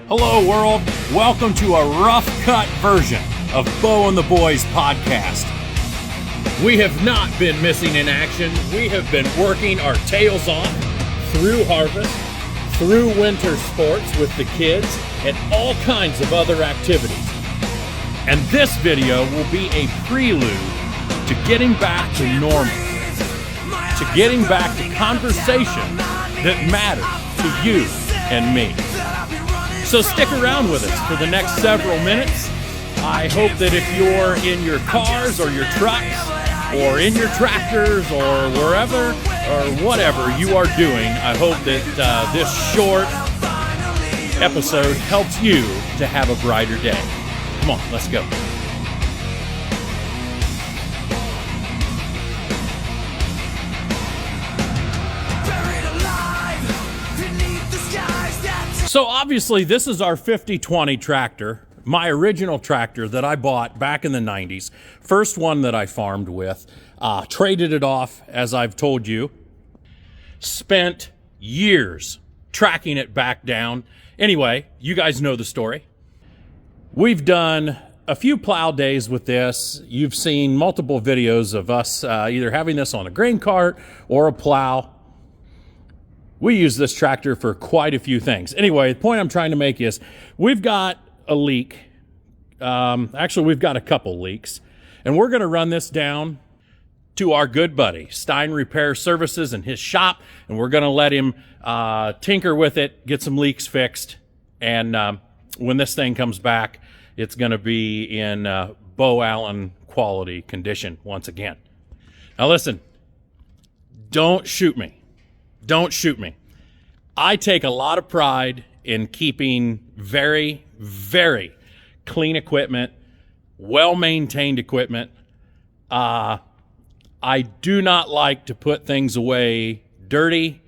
Hello world, welcome to a rough cut version of Bo and the Boys podcast. We have not been missing in action. We have been working our tails off through harvest, through winter sports with the kids, and all kinds of other activities. And this video will be a prelude to getting back to normal, to getting back to conversation that matters to you and me. So stick around with us for the next several minutes. I hope that if you're in your cars or your trucks or in your tractors or wherever or whatever you are doing, I hope that this short episode helps you to have a brighter day. Come on, let's go. So obviously this is our 5020 tractor, my original tractor that I bought back in the 90s. First one that I farmed with, traded it off, as I've told you. Spent years tracking it back down. Anyway, you guys know the story. We've done a few plow days with this. You've seen multiple videos of us either having this on a grain cart or a plow. We use this tractor for quite a few things. Anyway, the point I'm trying to make is we've got a leak. Actually, we've got a couple leaks. And we're going to run this down to our good buddy, Stein Repair Services, and his shop. And we're going to let him tinker with it, get some leaks fixed. And when this thing comes back, it's going to be in Bo Allen quality condition once again. Now listen, don't shoot me. Don't shoot me. I take a lot of pride in keeping very, very clean equipment, well-maintained equipment. I do not like to put things away dirty.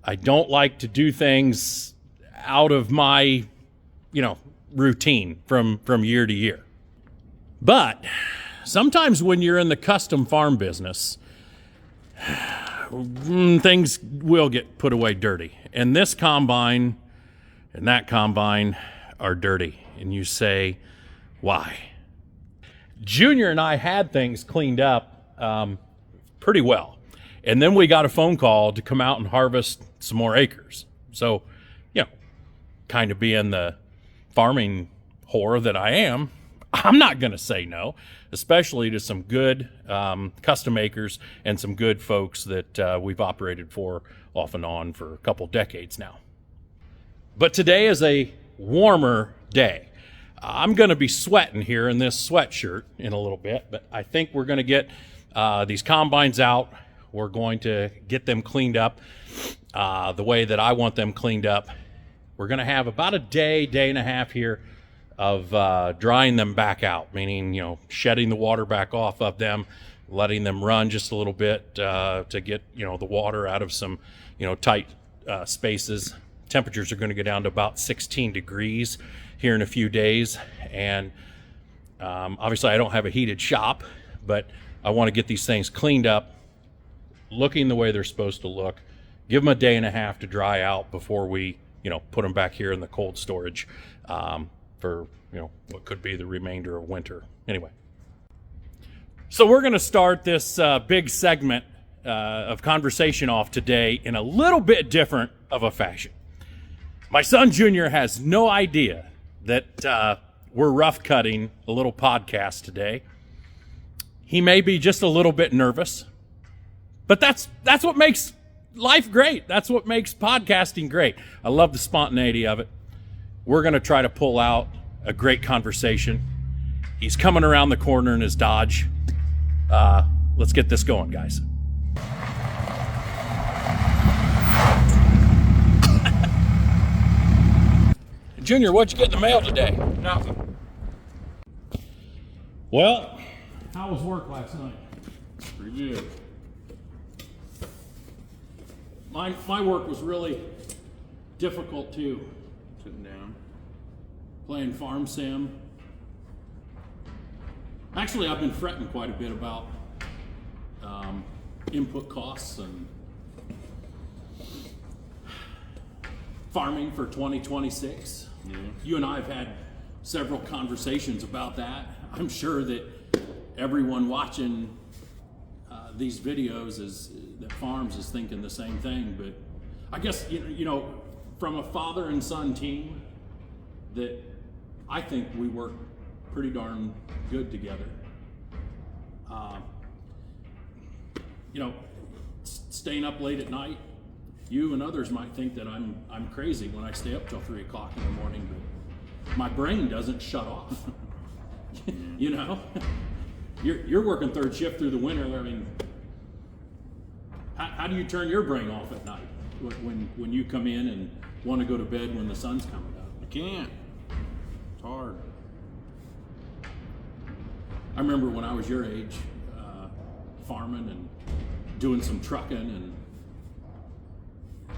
I don't like to do things out of my, routine from year to year. But sometimes when you're in the custom farm business, things will get put away dirty. And this combine and that combine are dirty. And you say, why? Junior and I had things cleaned up pretty well. And then we got a phone call to come out and harvest some more acres. So, kind of being the farming whore that I am, I'm not going to say no, especially to some good custom acres and some good folks that we've operated for off and on for a couple decades now. But today is a warmer day. I'm going to be sweating here in this sweatshirt in a little bit, but I think we're going to get these combines out. We're going to get them cleaned up the way that I want them cleaned up. We're going to have about a day and a half here of drying them back out, meaning, shedding the water back off of them, letting them run just a little bit to get, the water out of some, tight spaces. Temperatures are going to go down to about 16 degrees here in a few days. And obviously I don't have a heated shop, but I want to get these things cleaned up, looking the way they're supposed to look, give them a day and a half to dry out before we, put them back here in the cold storage for, what could be the remainder of winter. Anyway. So we're going to start this big segment of conversation off today in a little bit different of a fashion. My son Junior has no idea that we're rough cutting a little podcast today. He may be just a little bit nervous, but that's what makes life great. That's what makes podcasting great. I love the spontaneity of it. We're going to try to pull out a great conversation. He's coming around the corner in his Dodge. Let's get this going, guys. Junior, what'd you get in the mail today? Nothing. Well, how was work last night? Pretty good. My work was really difficult too. Sitting down. Playing farm sim. Actually, I've been fretting quite a bit about input costs and farming for 2026. Yeah. You and I have had several conversations about that. I'm sure that everyone watching these videos that farms is thinking the same thing. But I guess you know, from a father and son team, that I think we work pretty darn good together. You know, staying up late at night, you and others might think that I'm crazy when I stay up till 3 o'clock in the morning, but my brain doesn't shut off. You know, you're working third shift through the winter. I mean, how do you turn your brain off at night when you come in and want to go to bed when the sun's coming up? I can't. It's hard. I remember when I was your age, farming and doing some trucking, and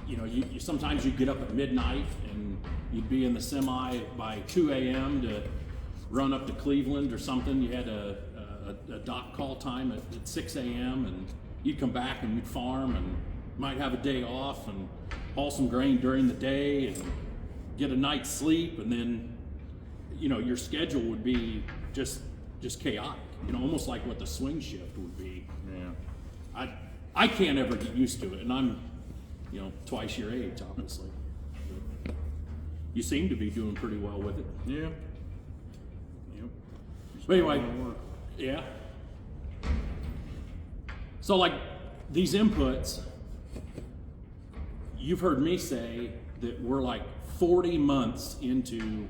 you know, you sometimes you'd get up at midnight and you'd be in the semi by 2 a.m. to run up to Cleveland or something. You had a dock call time at 6 a.m. and you'd come back and you'd farm and might have a day off and haul some grain during the day and get a night's sleep, and then you know your schedule would be just chaotic. You know, almost like what the swing shift would be. Yeah. I can't ever get used to it, and I'm, you know, twice your age, obviously. But you seem to be doing pretty well with it. Yeah. Yep. But anyway, yeah. So like these inputs, you've heard me say that we're like 40 months into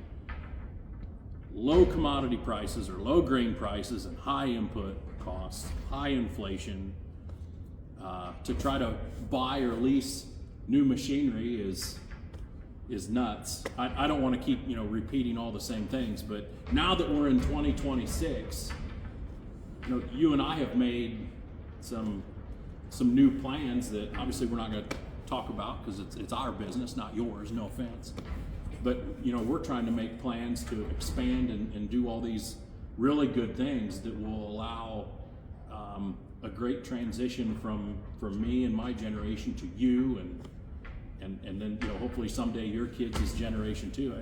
low commodity prices or low grain prices and high input costs, high inflation. To try to buy or lease new machinery is nuts. I don't want to keep, you know, repeating all the same things, but now that we're in 2026, you know, you and I have made some new plans that obviously we're not going to talk about because it's our business, not yours. No offense, but you know, we're trying to make plans to expand and do all these really good things that will allow a great transition from me and my generation to you, and then, you know, hopefully someday your kids' generation too.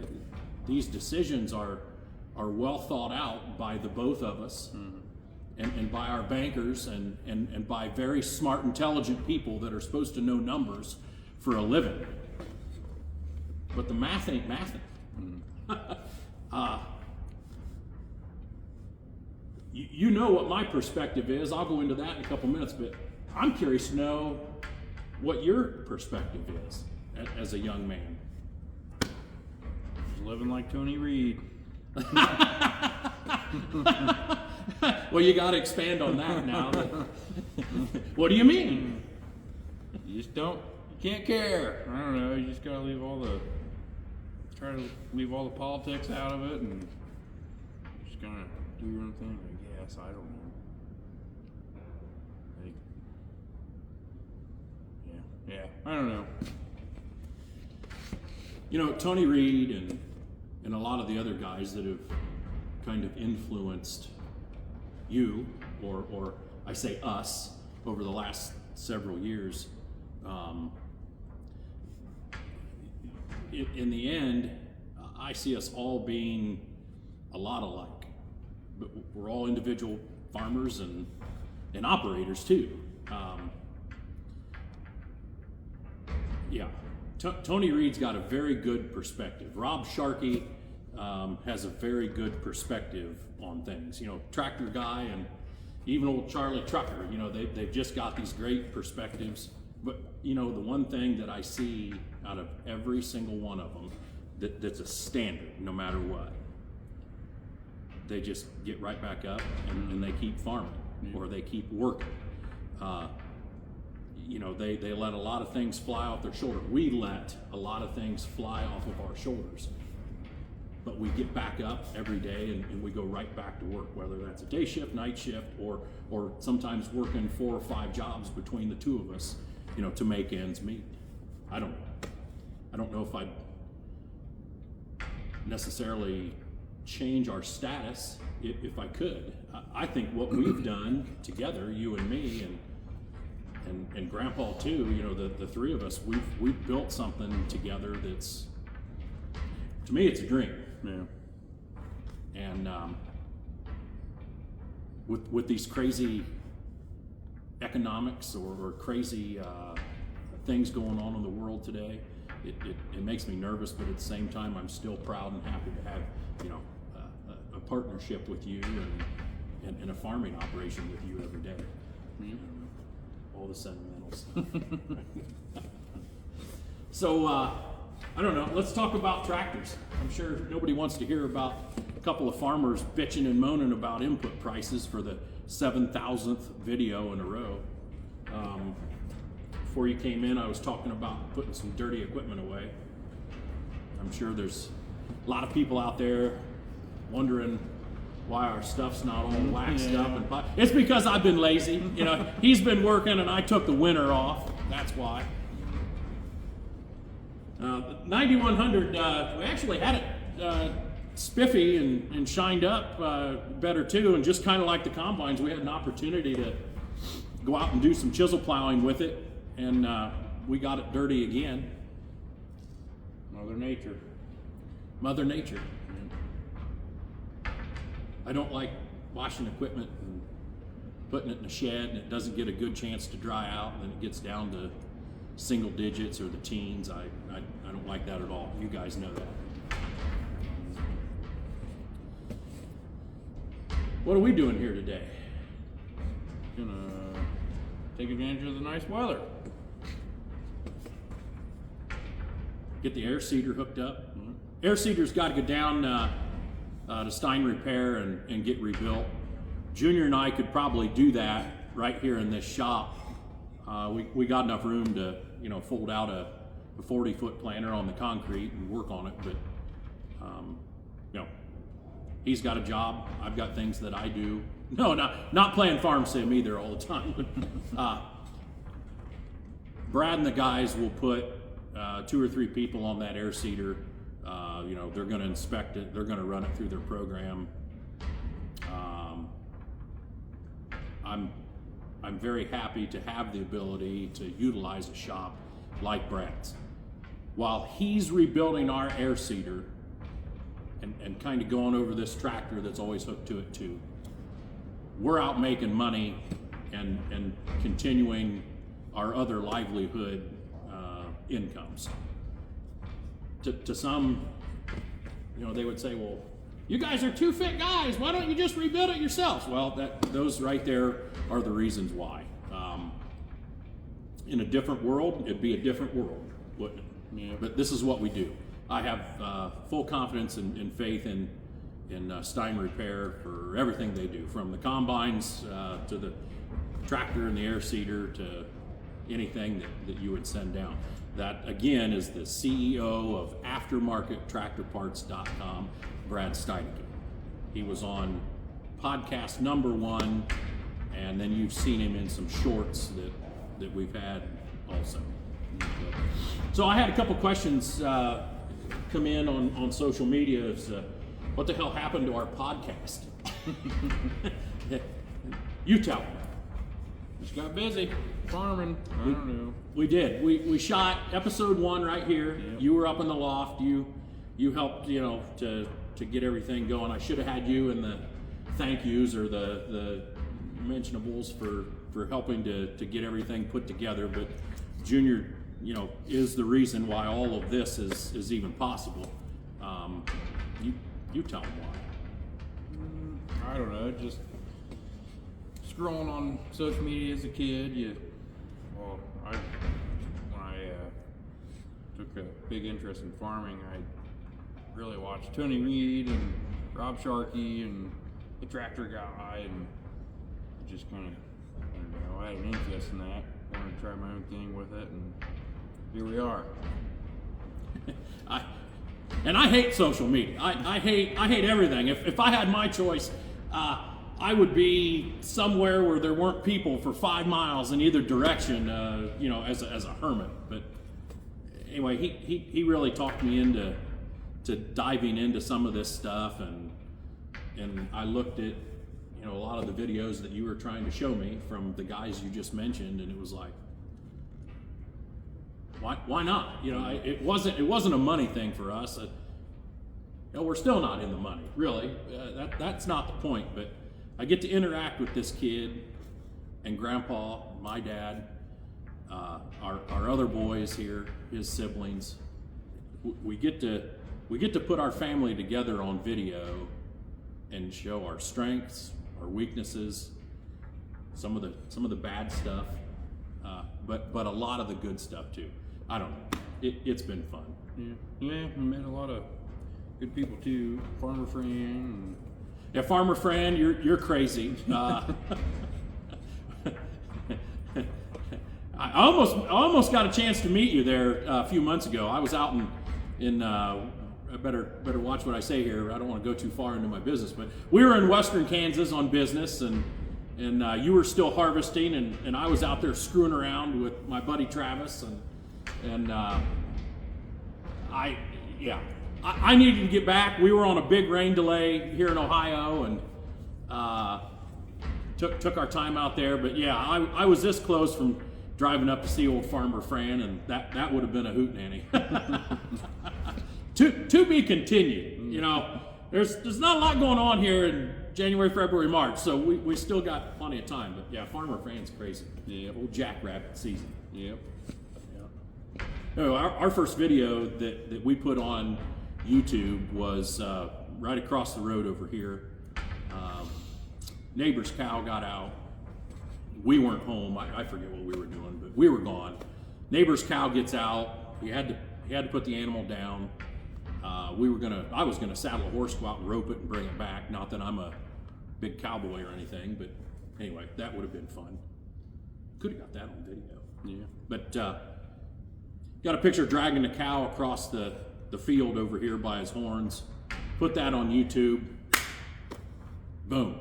These decisions are well thought out by the both of us, and by our bankers and by very smart, intelligent people that are supposed to know numbers for a living. But the math ain't mathing. You know what my perspective is. I'll go into that in a couple minutes, but I'm curious to know what your perspective is as a young man. Just living like Tony Reed. Well, you got to expand on that now. What do you mean? You can't care. I don't know. You just gotta try to leave all the politics out of it and just kind of do your own thing, I guess. I don't know. Like, yeah, I don't know. You know, Tony Reed and a lot of the other guys that have kind of influenced you, or I say us, over the last several years, in the end, I see us all being a lot alike. But we're all individual farmers and operators too. Yeah, Tony Reed's got a very good perspective. Rob Sharkey has a very good perspective on things. You know, tractor guy and even old Charlie Trucker, you know, they've just got these great perspectives. But, you know, the one thing that I see out of every single one of them that's a standard, no matter what, they just get right back up and they keep farming, or they keep working. You know, they let a lot of things fly off their shoulder. We let a lot of things fly off of our shoulders. But we get back up every day and we go right back to work, whether that's a day shift, night shift, or sometimes working 4 or 5 jobs between the two of us, you know, to make ends meet. I don't know if I'd necessarily change our status if I could. I think what we've done together, you and me, and and Grandpa too. You know, the three of us, we've built something together that's, to me, it's a dream. Yeah. And with these crazy economics or crazy things going on in the world today, it makes me nervous, but at the same time, I'm still proud and happy to have, you know, a partnership with you and a farming operation with you every day. All the sentimentals. So, I don't know, let's talk about tractors. I'm sure nobody wants to hear about a couple of farmers bitching and moaning about input prices for the 7,000th video in a row. Before you came in, I was talking about putting some dirty equipment away. I'm sure there's a lot of people out there wondering why our stuff's not all waxed up. And it's because I've been lazy. You know, he's been working and I took the winter off. That's why. 9100, we actually had it spiffy and shined up better too, and just kind of like the combines, we had an opportunity to go out and do some chisel plowing with it, and we got it dirty again. Mother Nature. I don't like washing equipment and putting it in a shed and it doesn't get a good chance to dry out, and then it gets down to single digits or the teens. I don't like that at all. You guys know that. What are we doing here today? Gonna take advantage of the nice weather. Get the air seeder hooked up. Air seeder's got to go down to Stein Repair and get rebuilt. Junior and I could probably do that right here in this shop. We got enough room to, you know, fold out a 40-foot planter on the concrete and work on it, but you know, he's got a job. I've got things that I do. No, not playing farm sim either all the time. Brad and the guys will put 2 or 3 people on that air seeder. You know, they're going to inspect it. They're going to run it through their program. I'm very happy to have the ability to utilize a shop like Brad's. While he's rebuilding our air seeder and kind of going over this tractor that's always hooked to it too, we're out making money and continuing our other livelihood incomes. To some, you know, they would say, well, you guys are 2 fit guys. Why don't you just rebuild it yourselves? Well, those right there are the reasons why. In a different world, it'd be a different world, wouldn't it? Yeah. But this is what we do. I have full confidence and faith in Stein Repair for everything they do, from the combines to the tractor and the air seeder to anything that you would send down. That, again, is the CEO of AftermarketTractorParts.com, Brad Steineke. He was on podcast #1, and then you've seen him in some shorts that we've had also. So I had a couple questions come in on social media. What the hell happened to our podcast? You tell me. Just got busy farming. I don't know. We did. We shot episode 1 right here. Yep. You were up in the loft. You helped, you know, to get everything going. I should have had you in the thank yous or the mentionables for helping to get everything put together. But Junior, you know, is the reason why all of this is even possible. You tell him why. I don't know. Just scrolling on social media as a kid, when I took a big interest in farming, I really watched Tony Reed and Rob Sharkey and the Tractor Guy, and just kind of, I had an interest in that. Wanted to try my own thing with it, and here we are. I hate social media. I hate everything. If I had my choice, I would be somewhere where there weren't people for 5 miles in either direction, you know, as a hermit. But anyway, he really talked me into diving into some of this stuff, and I looked at, you a lot of the videos that you were trying to show me from the guys you just mentioned, and it was like, why not? It wasn't a money thing for us. We're still not in the money, really. That's not the point. But I get to interact with this kid and Grandpa, my dad, our other boys here, his siblings. We get to put our family together on video and show our strengths, our weaknesses, some of the bad stuff, but a lot of the good stuff too. I don't know. It's been fun. Yeah. We met a lot of good people too. Farmer Fran. Yeah, Farmer Fran, you're crazy. I almost got a chance to meet you there a few months ago. I was out in I better watch what I say here. I don't want to go too far into my business, but we were in Western Kansas on business, and you were still harvesting, and I was out there screwing around with my buddy Travis, and I needed to get back. We were on a big rain delay here in Ohio, and took our time out there. But yeah, I was this close from driving up to see old Farmer Fran, and that would have been a hootenanny. To be continued. There's not a lot going on here in January, February, March, so we still got plenty of time. But yeah, Farmer Fran's crazy. Yeah. Old jackrabbit season. Yep. Our first video that we put on YouTube was right across the road over here. Neighbor's cow got out. We weren't home. I forget what we were doing, but we were gone. Neighbor's cow gets out. He had to put the animal down. I was gonna saddle a horse, go out and rope it and bring it back. Not that I'm a big cowboy or anything, but anyway, that would have been fun. Could have got that on video. Yeah. But got a picture dragging the cow across the field over here by his horns. Put that on YouTube. Boom.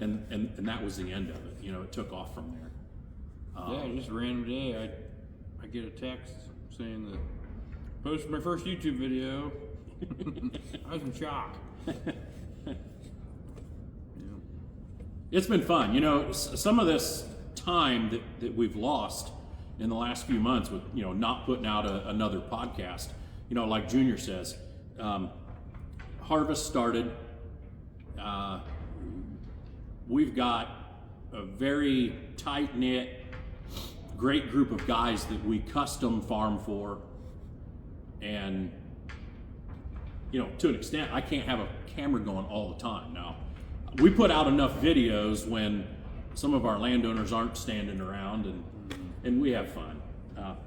and that was the end of it. It took off from there. Just a random day, I get a text saying that posted my first YouTube video. I was in shock. It's been fun. Some of this time that we've lost in the last few months with, not putting out another podcast, like Junior says, harvest started. We've got a very tight-knit, great group of guys that we custom farm for. And, to an extent, I can't have a camera going all the time. Now, we put out enough videos when some of our landowners aren't standing around, and we have fun.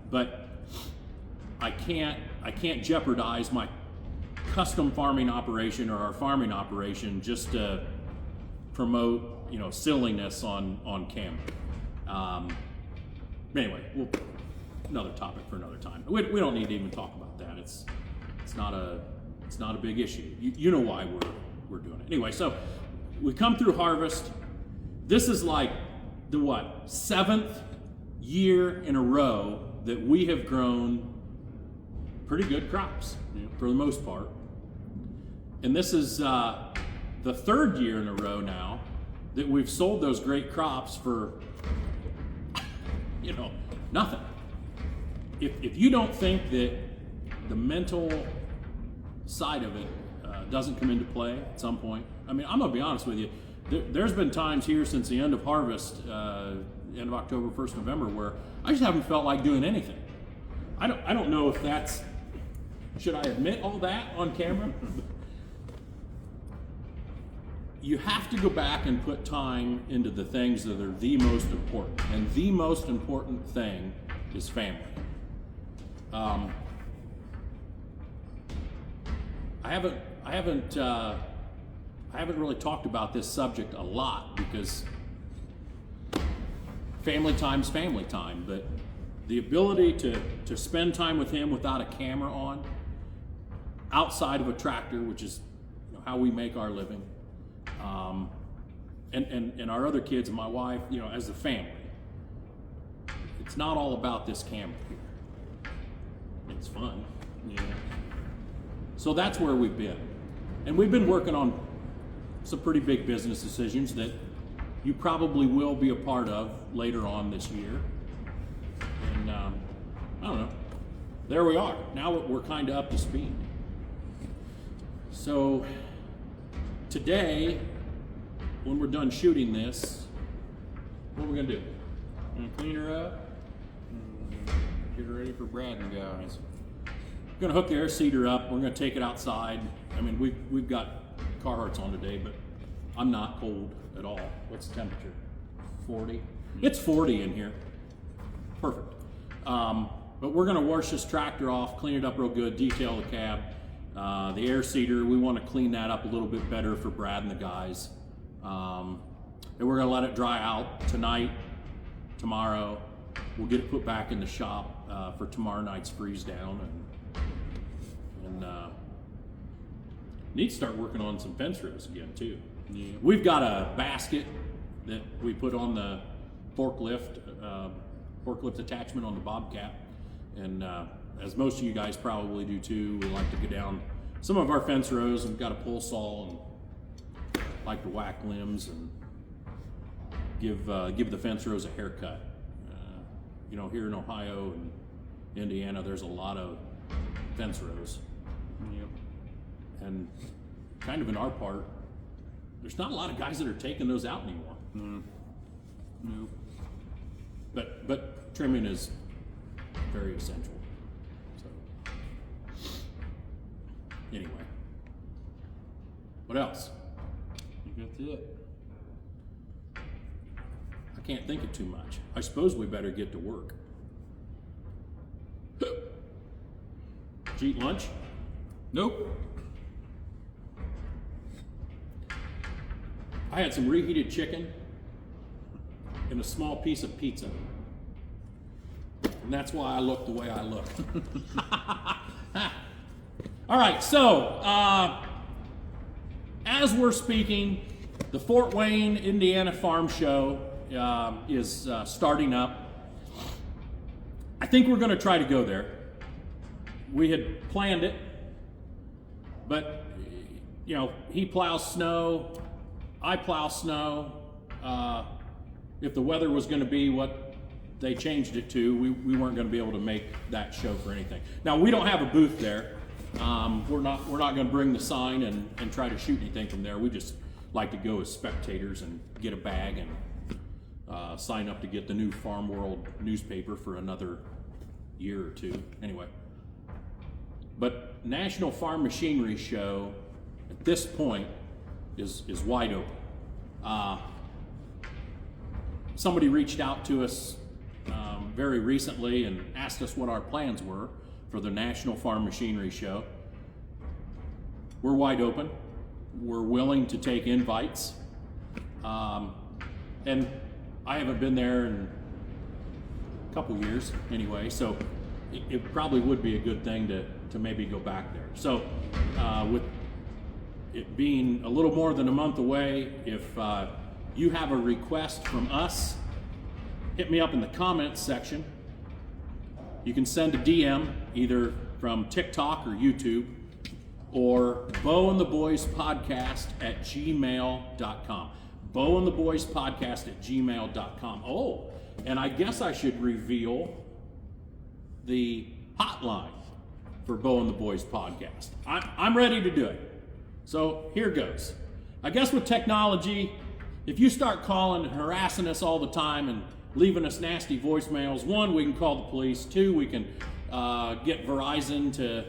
But I can't jeopardize my custom farming operation or our farming operation just to promote, silliness on camera. Anyway, another topic for another time. We don't need to even talk about that. It's not a big issue. You know why we're doing it. Anyway, so we come through harvest. This is like the 7th year in a row that we have grown pretty good crops for the most part. And this is the 3rd year in a row now that we've sold those great crops for, nothing. If you don't think that the mental side of it doesn't come into play at some point, I'm gonna be honest with you. There's been times here since the end of harvest, end of October, 1st November, where I just haven't felt like doing anything. I don't know if that's, should I admit all that on camera? You have to go back and put time into the things that are the most important, and the most important thing is family. I haven't really talked about this subject a lot because family time's family time, but the ability to spend time with him without a camera on, outside of a tractor, which is how we make our living, and our other kids and my wife, as a family. It's not all about this camera here. It's fun. Yeah. So that's where we've been. And we've been working on some pretty big business decisions that you probably will be a part of later on this year. And I don't know. There we are. Now we're kind of up to speed. So today, when we're done shooting this, what are we gonna do? Gonna clean her up and get her ready for Brad and guys. We're gonna hook the air seeder up. We're gonna take it outside. I mean, we've got Carhartts on today, but I'm not cold at all. What's the temperature? 40? It's 40 in here. Perfect. But we're gonna wash this tractor off, clean it up real good, detail the cab. The air seeder, we wanna clean that up a little bit better for Brad and the guys. And we're gonna let it dry out tonight, tomorrow. We'll get it put back in the shop for tomorrow night's freeze down, and need to start working on some fence rows again too. Yeah. We've got a basket that we put on the forklift attachment on the Bobcat, and as most of you guys probably do too, we like to go down some of our fence rows, and we've got a pull saw and like to whack limbs and give the fence rows a haircut. Here in Ohio and Indiana, there's a lot of fence rows. Yep. And kind of in our part, there's not a lot of guys that are taking those out anymore. Nope. But trimming is very essential. So anyway, what else? I think that's it. I can't think of too much. I suppose we better get to work. Did you eat lunch? Nope. I had some reheated chicken and a small piece of pizza. And that's why I look the way I look. All right, so as we're speaking, the Fort Wayne, Indiana Farm Show is starting up. I think we're going to try to go there. We had planned it, but he plows snow, I plow snow. If the weather was going to be what they changed it to, we weren't going to be able to make that show for anything. Now, we don't have a booth there. We're not going to bring the sign and try to shoot anything from there. We just like to go as spectators and get a bag and sign up to get the new Farm World newspaper for another year or two. Anyway, but National Farm Machinery Show at this point is wide open. Somebody reached out to us very recently and asked us what our plans were for the National Farm Machinery Show. We're wide open. We're willing to take invites. And I haven't been there in a couple years anyway, so it probably would be a good thing to maybe go back there. So with it being a little more than a month away, if you have a request from us, hit me up in the comments section. You can send a DM either from TikTok or YouTube, or boandtheboyspodcast@gmail.com. boandtheboyspodcast@gmail.com. Oh, and I guess I should reveal the hotline for Bo and the Boys podcast. I'm ready to do it. So here goes. I guess with technology, if you start calling and harassing us all the time and leaving us nasty voicemails, one, we can call the police. Two, we can get Verizon to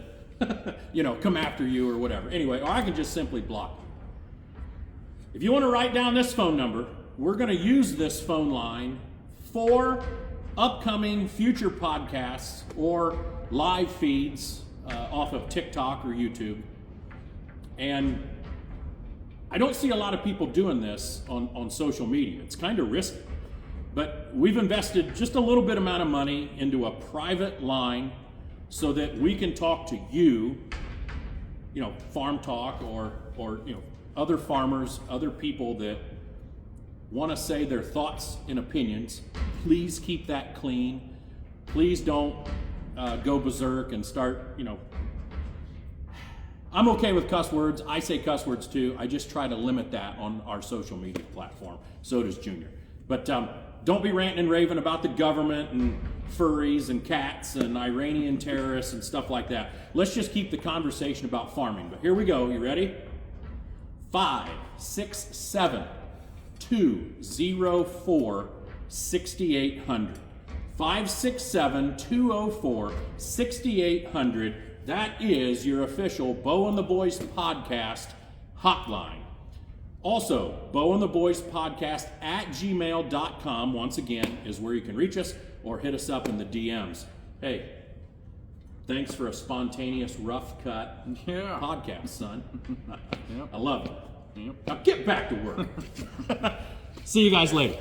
come after you or whatever. Anyway, or I can just simply block you. If you want to write down this phone number, we're going to use this phone line for upcoming future podcasts or live feeds off of TikTok or YouTube. And I don't see a lot of people doing this on social media. It's kind of risky. But we've invested just a little bit amount of money into a private line so that we can talk to you, Farm Talk or other farmers, other people that want to say their thoughts and opinions. Please keep that clean. Please don't go berserk and start, I'm okay with cuss words. I say cuss words too. I just try to limit that on our social media platform. So does Junior. But don't be ranting and raving about the government and furries and cats and Iranian terrorists and stuff like that. Let's just keep the conversation about farming. But here we go. You ready? 567 204 6800. 567 204 6800. That is your official Bo and the Boys podcast hotline. Also, Bo and the Boys podcast at gmail.com, once again, is where you can reach us or hit us up in the DMs. Hey, thanks for a spontaneous, rough cut podcast, son. Yep. I love it. Yep. Now get back to work. See you guys later.